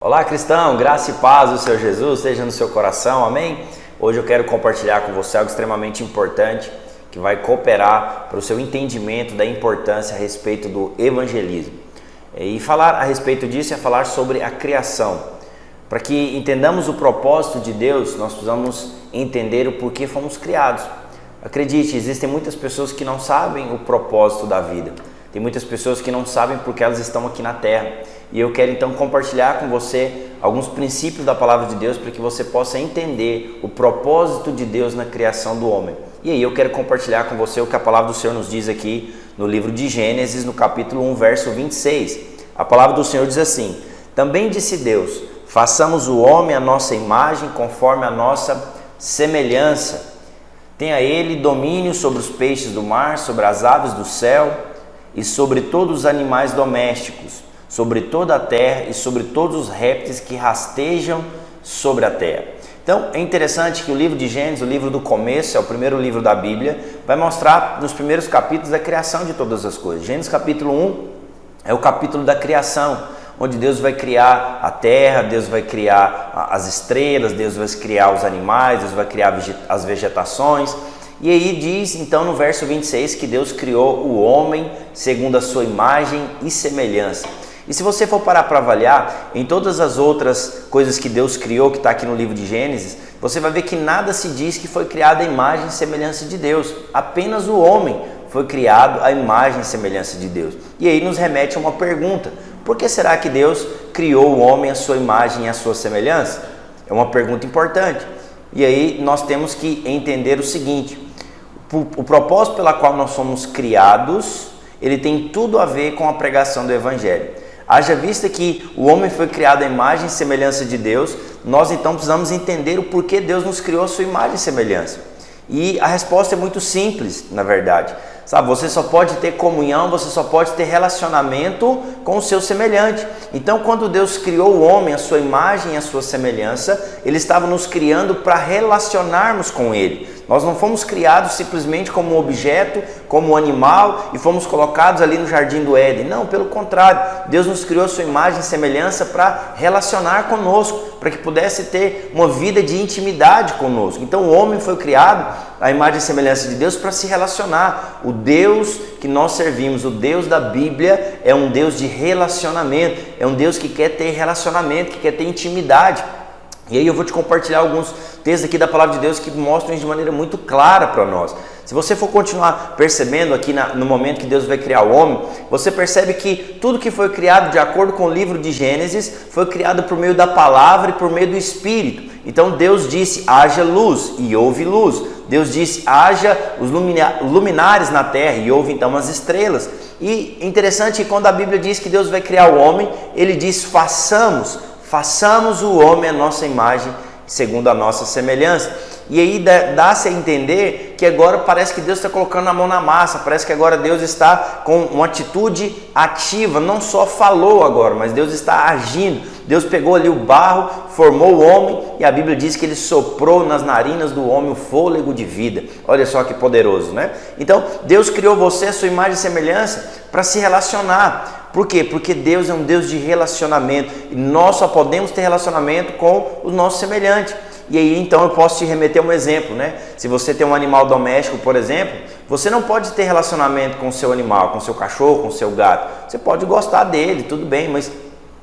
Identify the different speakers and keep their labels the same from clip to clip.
Speaker 1: Olá, cristão, graça e paz do Senhor Jesus esteja no seu coração, amém? Hoje eu quero compartilhar com você algo extremamente importante que vai cooperar para o seu entendimento da importância a respeito do evangelismo. E falar a respeito disso é falar sobre a criação. Para que entendamos o propósito de Deus, nós precisamos entender o porquê fomos criados. Acredite, existem muitas pessoas que não sabem o propósito da vida. Tem muitas pessoas que não sabem porque elas estão aqui na terra. E eu quero então compartilhar com você alguns princípios da palavra de Deus para que você possa entender o propósito de Deus na criação do homem. E aí eu quero compartilhar com você o que a palavra do Senhor nos diz aqui no livro de Gênesis, no capítulo 1, verso 26. A palavra do Senhor diz assim: Também disse Deus, façamos o homem à nossa imagem, conforme a nossa semelhança. Tenha ele domínio sobre os peixes do mar, sobre as aves do céu e sobre todos os animais domésticos, sobre toda a terra e sobre todos os répteis que rastejam sobre a terra. Então é interessante que o livro de Gênesis, o livro do começo, é o primeiro livro da Bíblia, vai mostrar nos primeiros capítulos a criação de todas as coisas. Gênesis capítulo 1 é o capítulo da criação, onde Deus vai criar a terra, Deus vai criar as estrelas, Deus vai criar os animais, Deus vai criar as vegetações. E aí diz então no verso 26 que Deus criou o homem segundo a sua imagem e semelhança. E se você for parar para avaliar, em todas as outras coisas que Deus criou, que está aqui no livro de Gênesis, você vai ver que nada se diz que foi criado à imagem e semelhança de Deus. Apenas o homem foi criado à imagem e semelhança de Deus. E aí nos remete a uma pergunta: por que será que Deus criou o homem à sua imagem e à sua semelhança? É uma pergunta importante. E aí nós temos que entender o seguinte: o propósito pela qual nós somos criados, ele tem tudo a ver com a pregação do Evangelho. Haja vista que o homem foi criado à imagem e semelhança de Deus, nós então precisamos entender o porquê Deus nos criou à sua imagem e semelhança. E a resposta é muito simples, na verdade. Sabe, você só pode ter comunhão, você só pode ter relacionamento com o seu semelhante. Então, quando Deus criou o homem à sua imagem e à sua semelhança, Ele estava nos criando para relacionarmos com Ele. Nós não fomos criados simplesmente como um objeto, como um animal e fomos colocados ali no jardim do Éden. Não, pelo contrário, Deus nos criou a sua imagem e semelhança para relacionar conosco, para que pudesse ter uma vida de intimidade conosco. Então o homem foi criado à imagem e semelhança de Deus para se relacionar. O Deus que nós servimos, o Deus da Bíblia, é um Deus de relacionamento, é um Deus que quer ter relacionamento, que quer ter intimidade. E aí eu vou te compartilhar alguns textos aqui da palavra de Deus que mostram isso de maneira muito clara para nós. Se você for continuar percebendo aqui no momento que Deus vai criar o homem, você percebe que tudo que foi criado de acordo com o livro de Gênesis foi criado por meio da palavra e por meio do Espírito. Então Deus disse: haja luz, e houve luz. Deus disse: haja os luminares na terra, e houve então as estrelas. E interessante que quando a Bíblia diz que Deus vai criar o homem, Ele diz: façamos o homem à nossa imagem, segundo a nossa semelhança. E aí dá-se a entender que agora parece que Deus está colocando a mão na massa, parece que agora Deus está com uma atitude ativa, não só falou agora, mas Deus está agindo. Deus pegou ali o barro, formou o homem e a Bíblia diz que Ele soprou nas narinas do homem o fôlego de vida. Olha só que poderoso, né? Então Deus criou você à sua imagem e semelhança para se relacionar. Por quê? Porque Deus é um Deus de relacionamento e nós só podemos ter relacionamento com o nosso semelhante. E aí então eu posso te remeter a um exemplo, né? Se você tem um animal doméstico, por exemplo, você não pode ter relacionamento com o seu animal, com o seu cachorro, com o seu gato. Você pode gostar dele, tudo bem, mas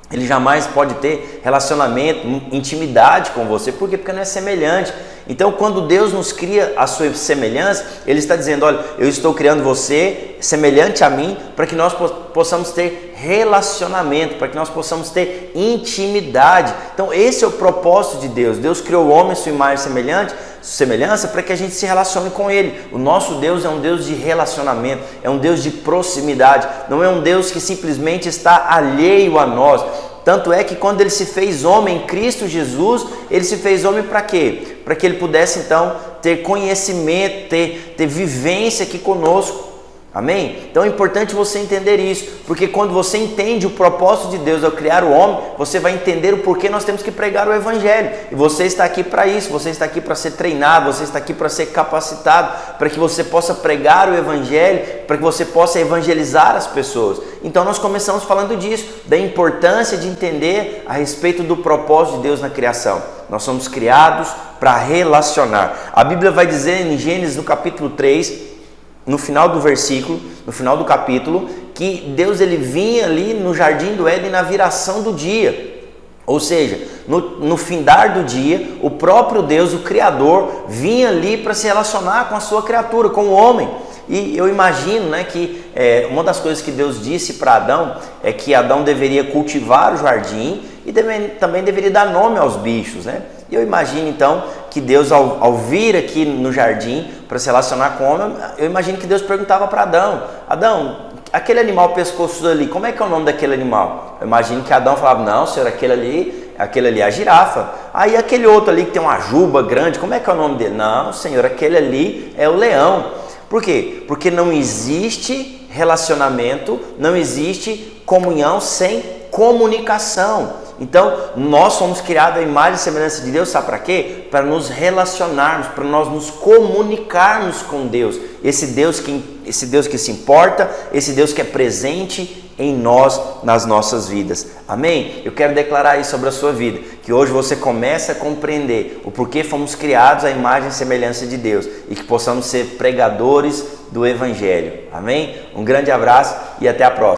Speaker 1: ele jamais pode ter relacionamento, intimidade com você. Por quê? Porque não é semelhante. Então, quando Deus nos cria a sua semelhança, Ele está dizendo: olha, eu estou criando você semelhante a mim para que nós possamos ter relacionamento, para que nós possamos ter intimidade. Então, esse é o propósito de Deus. Deus criou o homem à sua imagem e semelhança para que a gente se relacione com Ele. O nosso Deus é um Deus de relacionamento, é um Deus de proximidade, não é um Deus que simplesmente está alheio a nós. Tanto é que quando Ele se fez homem em Cristo Jesus, Ele se fez homem para quê? Para que Ele pudesse então ter conhecimento, ter vivência aqui conosco. Amém? Então é importante você entender isso, porque quando você entende o propósito de Deus ao criar o homem, você vai entender o porquê nós temos que pregar o Evangelho. E você está aqui para isso, você está aqui para ser treinado, você está aqui para ser capacitado, para que você possa pregar o Evangelho, para que você possa evangelizar as pessoas. Então nós começamos falando disso, da importância de entender a respeito do propósito de Deus na criação. Nós somos criados para relacionar. A Bíblia vai dizer em Gênesis no capítulo 3, no final do versículo, no final do capítulo, que Deus ele vinha ali no jardim do Éden na viração do dia. Ou seja, no findar do dia, o próprio Deus, o Criador, vinha ali para se relacionar com a sua criatura, com o homem. E eu imagino, né, que uma das coisas que Deus disse para Adão é que Adão deveria cultivar o jardim e também deveria dar nome aos bichos, né? E eu imagino então que Deus, ao vir aqui no jardim para se relacionar com o homem, eu imagino que Deus perguntava para Adão: Adão, aquele animal pescoçudo ali, como é que é o nome daquele animal? Eu imagino que Adão falava: não, senhor, aquele ali é a girafa. Aí aquele outro ali que tem uma juba grande, como é que é o nome dele? Não, senhor, aquele ali é o leão. Por quê? Porque não existe relacionamento, não existe comunhão sem comunicação. Então, nós somos criados à imagem e semelhança de Deus, sabe para quê? Para nos relacionarmos, para nós nos comunicarmos com Deus. Esse Deus que se importa, esse Deus que é presente em nós, nas nossas vidas. Amém? Eu quero declarar isso sobre a sua vida, que hoje você comece a compreender o porquê fomos criados à imagem e semelhança de Deus e que possamos ser pregadores do Evangelho. Amém? Um grande abraço e até a próxima.